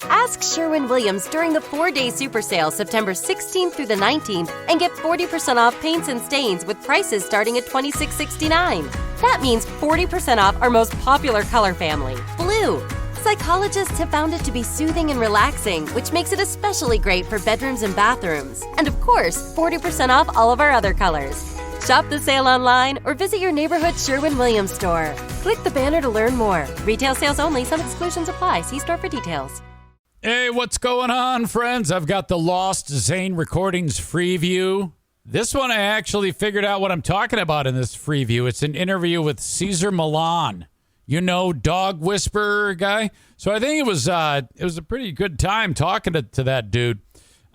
Ask Sherwin-Williams during the 4-day super sale September 16th through the 19th and get 40% off paints and stains with prices starting at $26.69. That means 40% off our most popular color family, blue. Psychologists have found it to be soothing and relaxing, which makes it especially great for bedrooms and bathrooms. And of course, 40% off all of our other colors. Shop the sale online or visit your neighborhood Sherwin-Williams store. Click the banner to learn more. Retail sales only. Some exclusions apply. See store for details. Hey, what's going on, friends? I've got the Lost Zane Recordings FREEview. This one, I actually figured out what I'm talking about in this FREEview. It's an interview with Cesar Milan. You know, dog whisperer guy. So I think it was a pretty good time talking to that dude.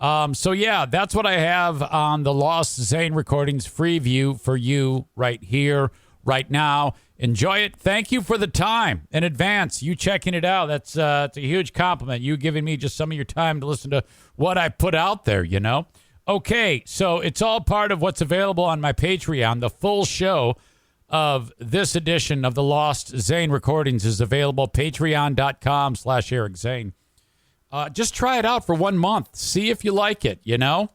So yeah, that's what I have on the Lost Zane Recordings FREEview for you right here, right now. Enjoy it. Thank you for the time in advance. You checking it out. That's it's a huge compliment. You giving me just some of your time to listen to what I put out there, you know? Okay, so it's all part of what's available on my Patreon. The full show of this edition of the Lost Zane Recordings is available. Patreon.com/Eric Zane. Just try it out for 1 month. See if you like it, you know?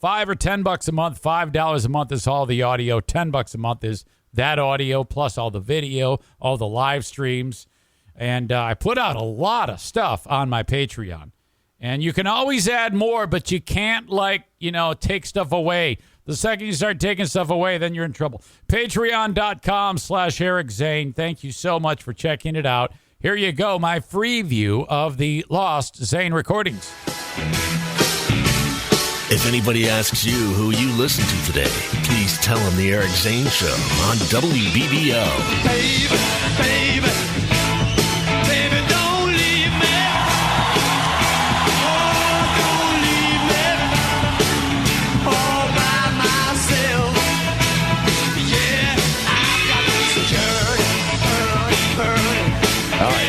$5 or $10 a month. $5 a month is all the audio. $10 a month is that audio plus all the video, all the live streams. And I put out a lot of stuff on my Patreon. And you can always add more, but you can't, take stuff away. The second you start taking stuff away, then you're in trouble. Patreon.com/Eric Zane. Thank you so much for checking it out. Here you go, my FREEview of the Lost Zane Recordings. If anybody asks you who you listen to today, please tell them the Eric Zane Show on WBBO. Baby, baby, baby, don't leave me. Oh, don't leave me all by myself. Yeah, I've got this journey. All right,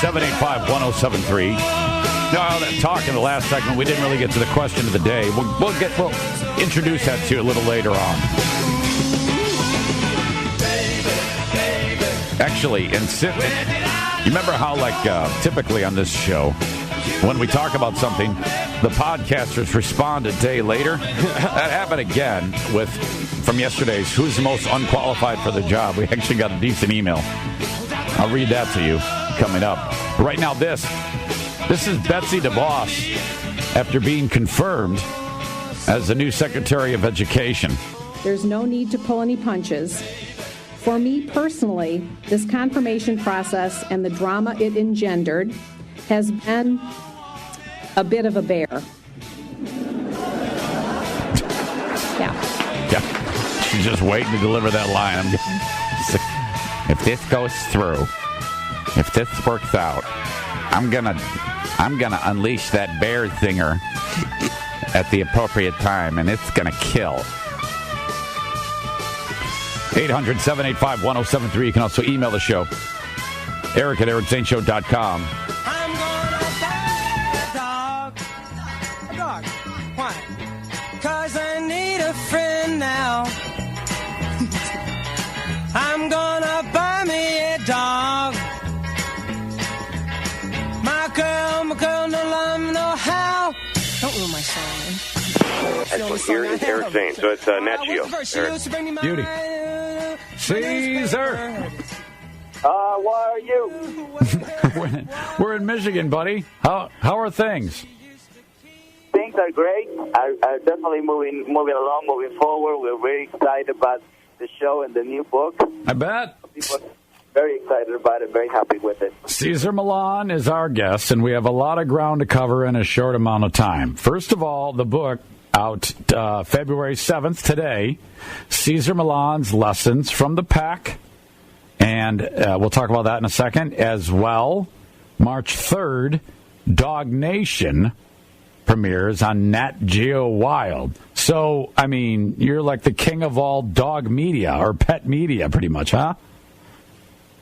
800-785-1073. No, talking the last segment, we didn't really get to the question of the day. We'll introduce that to you a little later on. Actually, you remember how, typically on this show, when we talk about something, the podcasters respond a day later? That happened again from yesterday's Who's the Most Unqualified for the Job. We actually got a decent email. I'll read that to you coming up. But right now, this is Betsy DeVos after being confirmed as the new Secretary of Education. There's no need to pull any punches. For me personally, this confirmation process and the drama it engendered has been a bit of a bear. Yeah. She's just waiting to deliver that line. If this goes through, if this works out, I'm gonna unleash that bear thinger at the appropriate time, and it's gonna kill. 800-785-1073. You can also email the show. Eric at EricZaneShow.com. I'm gonna buy a dog. Why? 'Cause I need a friend now. I'm gonna buy me a dog. My girl, no love, no how. Don't ruin my song. Excellent. Here is Eric Zane. So it's Nat Geo. Beauty. Cesar. Why are you? We're in Michigan, buddy. How are things? Things are great. Are definitely moving along, moving forward. We're very excited about the show and the new book. I bet. People are very excited about it, very happy with it. Cesar Milan is our guest, and we have a lot of ground to cover in a short amount of time. First of all, the book out February 7th today, Cesar Milan's Lessons from the Pack, and we'll talk about that in a second as well. March 3rd, Dog Nation premieres on Nat Geo Wild. So, I mean, you're like the king of all dog media or pet media, pretty much, huh?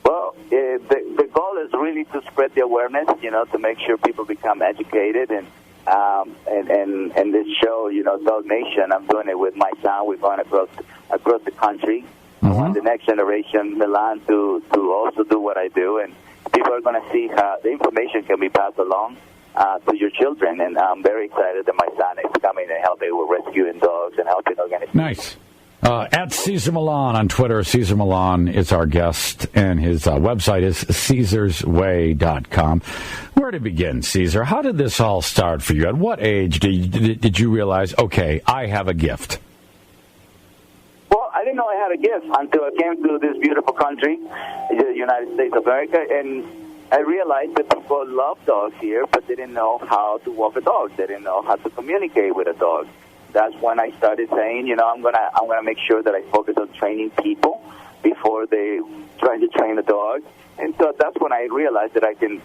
Well, the goal is really to spread the awareness, to make sure people become educated. And this show, Dog Nation, I'm doing it with my son. We're going across the country. I want the next generation, Milan, to also do what I do and people are going to see how the information can be passed along to your children. And I'm very excited that my son is coming and helping with rescuing dogs and helping organizations. Nice. At Cesar Milan on Twitter, Cesar Milan is our guest, and his website is caesarsway.com. Where to begin, Cesar? How did this all start for you? At what age did you realize, okay, I have a gift? Well, I didn't know I had a gift until I came to this beautiful country, the United States of America, and I realized that people love dogs here, but they didn't know how to walk a dog. They didn't know how to communicate with a dog. That's when I started saying, I'm gonna make sure that I focus on training people before they try to train a dog. And so that's when I realized that I can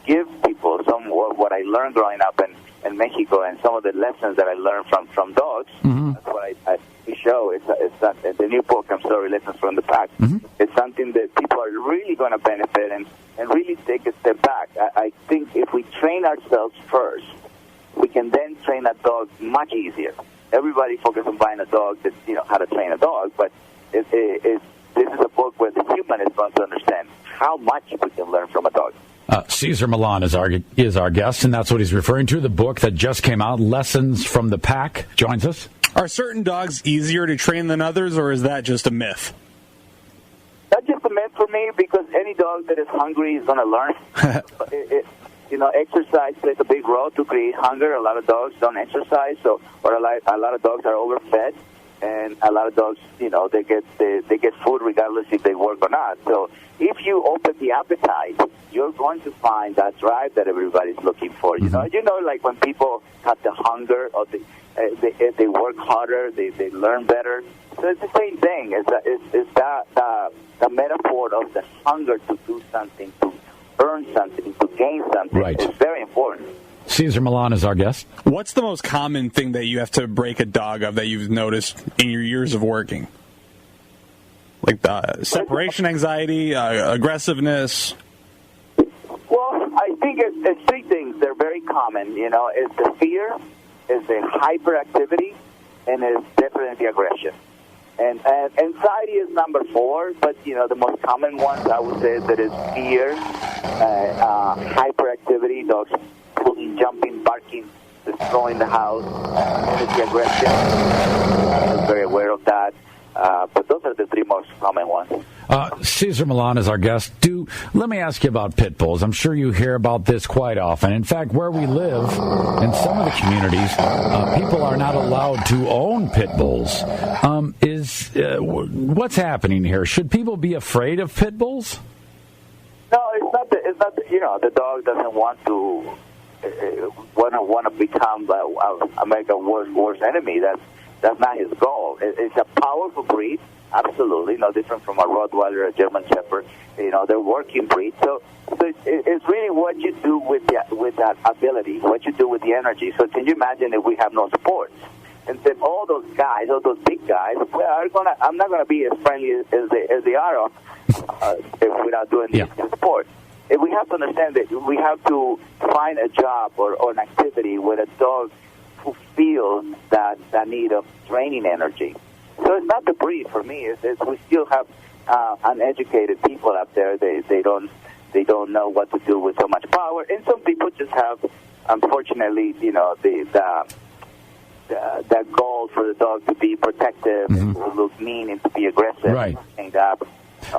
give people some of what I learned growing up in Mexico and some of the lessons that I learned from dogs. Mm-hmm. That's what I show. It's not, the new book, I'm sorry, Lessons from the Pack. Mm-hmm. It's something that people are really going to benefit and really take a step back. I think if we train ourselves first, we can then train a dog much easier. Everybody focuses on buying a dog that, how to train a dog, but this is a book where the human is going to understand how much we can learn from a dog. Cesar Milan is our guest, and that's what he's referring to, the book that just came out, Lessons from the Pack, joins us. Are certain dogs easier to train than others, or is that just a myth? That's just a myth for me, because any dog that is hungry is going to learn. Exercise plays a big role to create hunger. A lot of dogs don't exercise, or a lot of dogs are overfed, and a lot of dogs, they get food regardless if they work or not. So if you open the appetite, you're going to find that drive that everybody's looking for. Mm-hmm. Like when people have the hunger, or they work harder, they learn better. So it's the same thing. It's the metaphor of the hunger to do something, to earn something, to gain something. Right. It's very important. Cesar Milan is our guest. What's the most common thing that you have to break a dog of that you've noticed in your years of working? Like separation anxiety, aggressiveness? Well, I think it's three things. They're very common. It's the fear, it's the hyperactivity, and it's definitely aggression. And anxiety is number 4, but, the most common ones, I would say, that is fear, hyperactivity, dogs pulling, jumping, barking, destroying the house, and it's the aggression. I'm very aware of that. But those are the 3 most common ones. Cesar Milan is our guest. Let me ask you about pit bulls. I'm sure you hear about this quite often. In fact, where we live, in some of the communities, people are not allowed to own pit bulls. What's happening here? Should people be afraid of pit bulls? No, it's not. The dog doesn't want to become America's worst enemy. That's not his goal. It's a powerful breed, absolutely, no different from a Rottweiler or a German Shepherd. They're working breeds. So it's really what you do with that ability, what you do with the energy. So can you imagine if we have no sports? And then all those guys, all those big guys, I'm not going to be as friendly as they are if without doing this sport. And we have to understand that we have to find a job or an activity with a dog who feels that need of draining energy. So it's not the breed for me. We still have uneducated people out there. They don't know what to do with so much power, and some people just have, unfortunately, that goal for the dog to be protective, and to look mean, and to be aggressive. Right.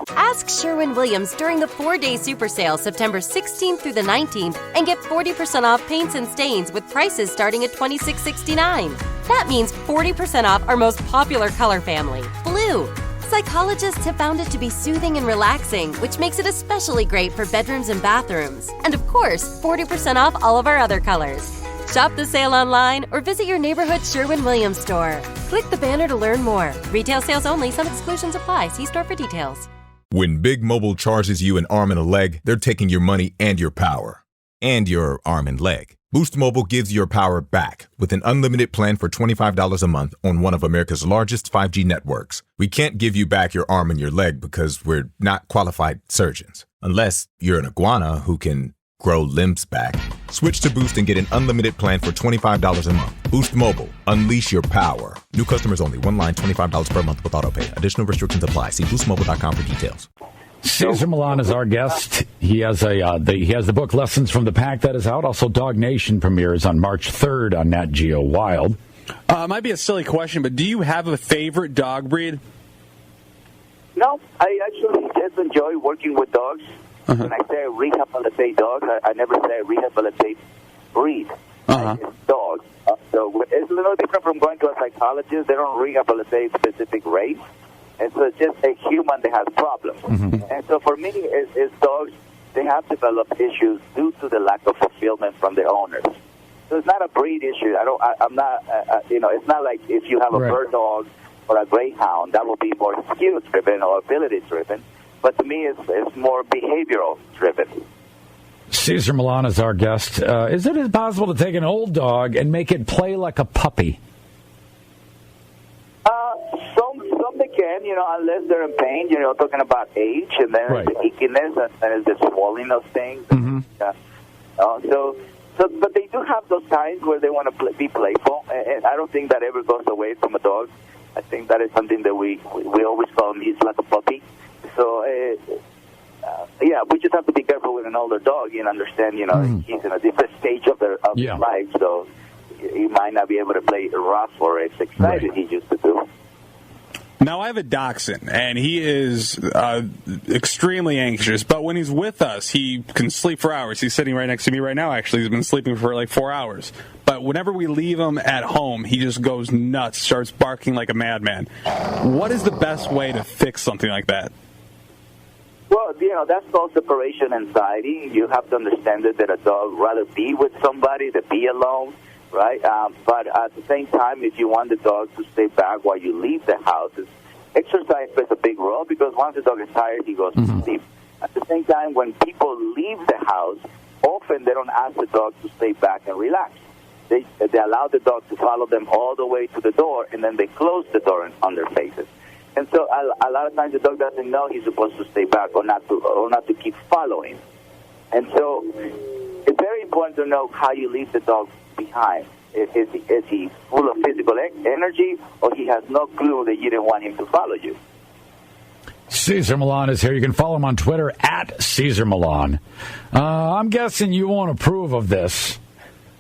Ask Sherwin-Williams during the 4-day super sale September 16th through the 19th and get 40% off paints and stains with prices starting at $26.69. That means 40% off our most popular color family, blue. Psychologists have found it to be soothing and relaxing, which makes it especially great for bedrooms and bathrooms. And of course, 40% off all of our other colors. Shop the sale online or visit your neighborhood Sherwin-Williams store. Click the banner to learn more. Retail sales only. Some exclusions apply. See store for details. When Big Mobile charges you an arm and a leg, they're taking your money and your power. And your arm and leg. Boost Mobile gives your power back with an unlimited plan for $25 a month on one of America's largest 5G networks. We can't give you back your arm and your leg because we're not qualified surgeons. Unless you're an iguana who can grow limbs back. Switch to Boost and get an unlimited plan for $25 a month. Boost Mobile. Unleash your power. New customers only. One line, $25 per month with autopay. Additional restrictions apply. See boostmobile.com for details. Cesar Milan is our guest. He has the book Lessons from the Pack that is out. Also, Dog Nation premieres on March 3rd on Nat Geo Wild. It might be a silly question, but do you have a favorite dog breed? No, I actually just enjoy working with dogs. When I say rehabilitate dogs, I never say rehabilitate breed. It's dogs. So it's a little different from going to a psychologist. They don't rehabilitate specific race. And so it's just a human that has problems. And so for me, it's dogs, they have developed issues due to the lack of fulfillment from their owners. So it's not a breed issue. It's not like if you have a bird dog or a greyhound, that will be more skill-driven or ability-driven. But to me, it's more behavioral-driven. Cesar Milan is our guest. Is it possible to take an old dog and make it play like a puppy? Some they can, unless they're in pain, talking about age, and then the achiness, and then it's the swelling of things. But they do have those times where they want to be playful, and I don't think that ever goes away from a dog. I think that is something that we always call him, he's like a puppy. So, we just have to be careful with an older dog and understand, he's in a different stage of his life, so he might not be able to play rough or as excited he used to do. Now, I have a dachshund, and he is extremely anxious, but when he's with us, he can sleep for hours. He's sitting right next to me right now, actually. He's been sleeping for like 4 hours. But whenever we leave him at home, he just goes nuts, starts barking like a madman. What is the best way to fix something like that? Well, that's called separation anxiety. You have to understand that a dog rather be with somebody than be alone. Right, but at the same time, if you want the dog to stay back while you leave the house, exercise plays a big role because once the dog is tired, he goes to sleep. At the same time, when people leave the house, often they don't ask the dog to stay back and relax. They allow the dog to follow them all the way to the door, and then they close the door on their faces. And so a lot of times the dog doesn't know he's supposed to stay back or not to keep following. And so it's very important to know how you leave the dog behind. Is he full of physical energy, or he has no clue that you didn't want him to follow you? Cesar Milan is here. You can follow him on Twitter at Cesar Milan. I'm guessing you won't approve of this,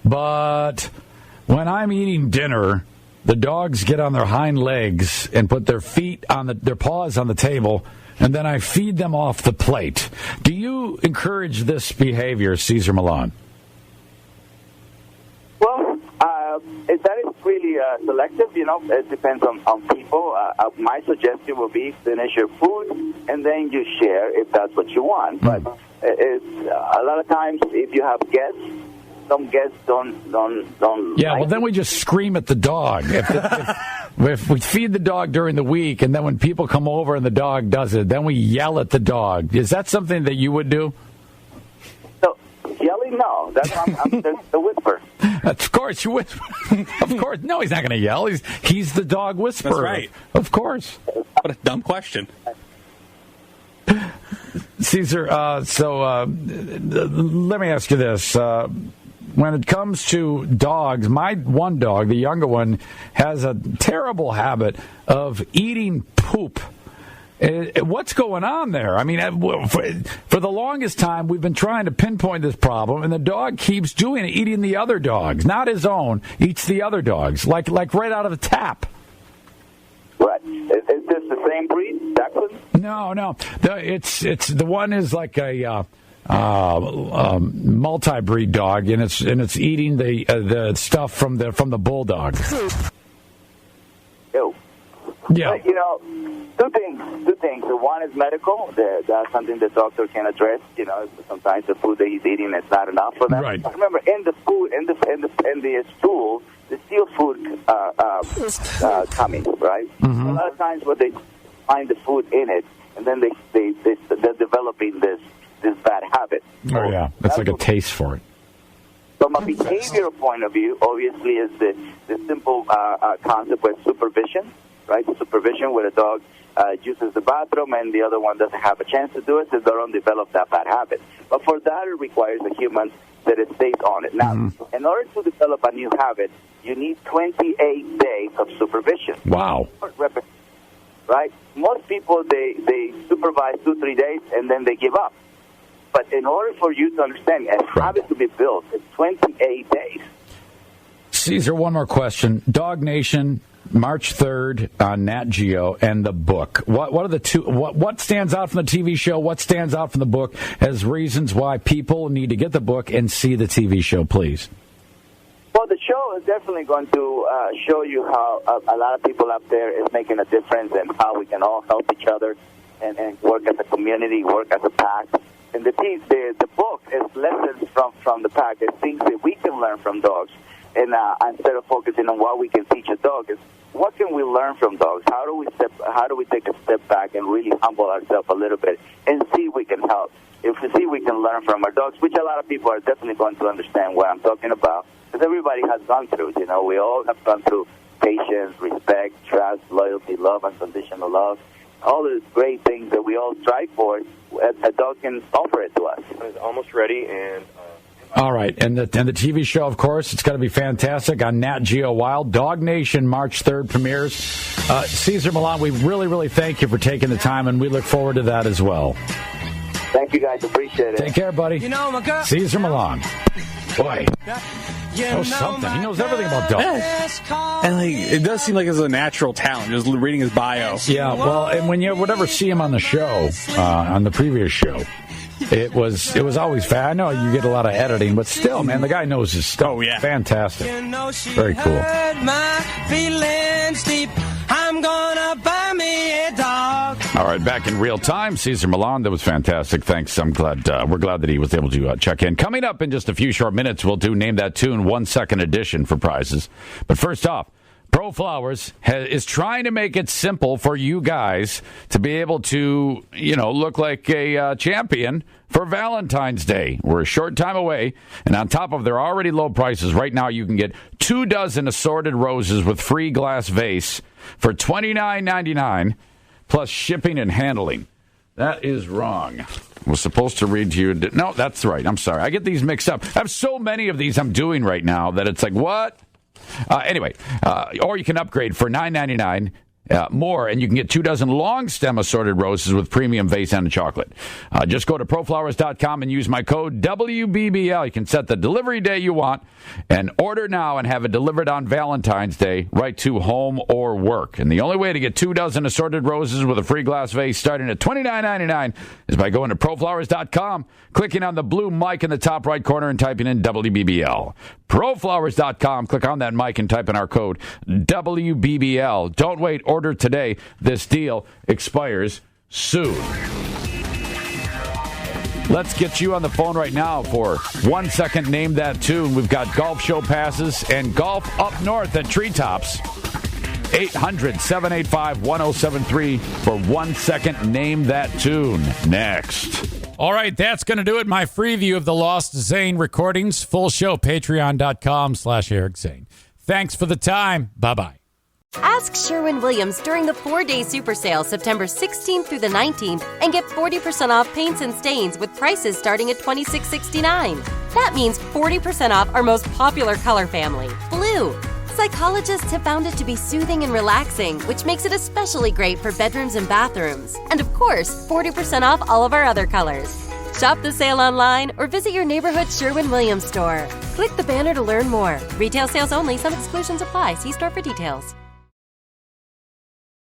but when I'm eating dinner, the dogs get on their hind legs and put their feet on their paws on the table, and then I feed them off the plate. Do you encourage this behavior, Cesar Milan? Well, that is really selective. It depends on people. My suggestion would be finish your food and then you share if that's what you want. But it's a lot of times if you have guests, some guests don't. Yeah, well, then we just scream at the dog. If we feed the dog during the week, and then when people come over and the dog does it, then we yell at the dog. Is that something that you would do? No, yelling, no. That's the whisper. Of course, you whisper. Of course, no, he's not going to yell. He's the dog whisperer. That's right. Of course. What a dumb question. Cesar, let me ask you this. When it comes to dogs, my one dog, the younger one, has a terrible habit of eating poop. What's going on there? I mean, for the longest time, we've been trying to pinpoint this problem, and the dog keeps doing it, eating the other dogs, not his own, eats the other dogs, like right out of the tap. Right. Is this the same breed, Dachshund? No. It's the one is like a multi-breed dog, and it's eating the stuff from the bulldog. Ew. Yeah. Two things. The one is medical. That's something the doctor can address. Sometimes the food that he's eating is not enough for them. Right. Remember, in the food, in the stool, there's still food coming, right? Mm-hmm. A lot of times, what they find the food in it, and then they're developing this bad habit. Oh yeah, that's like a taste for it. From a behavioral point of view, obviously, is the simple concept with supervision, right? Supervision where a dog uses the bathroom and the other one doesn't have a chance to do it, so they don't develop that bad habit. But for that, it requires a human that it stays on it. Now, in order to develop a new habit, you need 28 days of supervision. Wow. right? Most people, they supervise 2-3 days, and then they give up. But in order for you to understand a habit to be built, it's 28 days. Cesar, one more question. Dog Nation, March 3rd on Nat Geo, and the book. What are the two? What stands out from the TV show? What stands out from the book as reasons why people need to get the book and see the TV show, please? Well, the show is definitely going to show you how a lot of people out there is making a difference and how we can all help each other and work as a community, work as a pack. And the book is lessons from the pack. It's things that we can learn from dogs. And instead of focusing on what we can teach a dog, is what can we learn from dogs? How do we take a step back and really humble ourselves a little bit and see if we can help? If we see we can learn from our dogs, which a lot of people are definitely going to understand what I'm talking about, because everybody has gone through it. We all have gone through patience, respect, trust, loyalty, love, unconditional love. All those great things that we all strive for, a dog can offer it to us. It's almost ready, and... All right, and the TV show, of course, it's going to be fantastic on Nat Geo Wild. Dog Nation, March 3rd premieres. Cesar Milan, we really, really thank you for taking the time, and we look forward to that as well. Thank you, guys. Appreciate it. Take care, buddy. Cesar Milan. Boy, knows something. He knows everything about dogs. And it does seem like it's a natural talent, just reading his bio. Yeah, well, and when you would ever see him on the show, on the previous show, it was always fast. I know you get a lot of editing, but still, man, the guy knows his stuff. Oh, yeah. Fantastic. Very cool. I'm gonna buy me a dog. All right, back in real time, Cesar Milan. That was fantastic. Thanks. We're glad that he was able to check in. Coming up in just a few short minutes, we'll do Name That Tune 1-second edition for prizes. But first off, Pro Flowers is trying to make it simple for you guys to be able to, look like a champion for Valentine's Day. We're a short time away, and on top of their already low prices, right now you can get 2 dozen assorted roses with free glass vase for $29.99 plus shipping and handling. That is wrong. I was supposed to read to you. No, that's right. I'm sorry. I get these mixed up. I have so many of these I'm doing right now that it's like, what? Anyway, or you can upgrade for $9.99 more, and you can get 2 dozen long stem assorted roses with premium vase and chocolate. Just go to proflowers.com and use my code WBBL. You can set the delivery day you want and order now and have it delivered on Valentine's Day right to home or work. And the only way to get 2 dozen assorted roses with a free glass vase starting at $29.99 is by going to proflowers.com, clicking on the blue mic in the top right corner and typing in WBBL. Proflowers.com, click on that mic and type in our code WBBL. Don't wait. Order today. This deal expires soon. Let's get you on the phone right now for 1 second Name That Tune. We've got golf show passes and golf up north at Treetops. 800-785-1073 for 1 second Name That Tune. Next. All right, that's going to do it. My free view of the Lost Zane recordings. Full show, patreon.com/Eric Zane. Thanks for the time. Bye-bye. Ask Sherwin-Williams during the 4-day super sale September 16th through the 19th and get 40% off paints and stains with prices starting at $26.69. That means 40% off our most popular color family, blue. Psychologists have found it to be soothing and relaxing, which makes it especially great for bedrooms and bathrooms. And of course, 40% off all of our other colors. Shop the sale online or visit your neighborhood Sherwin-Williams store. Click the banner to learn more. Retail sales only. Some exclusions apply. See store for details.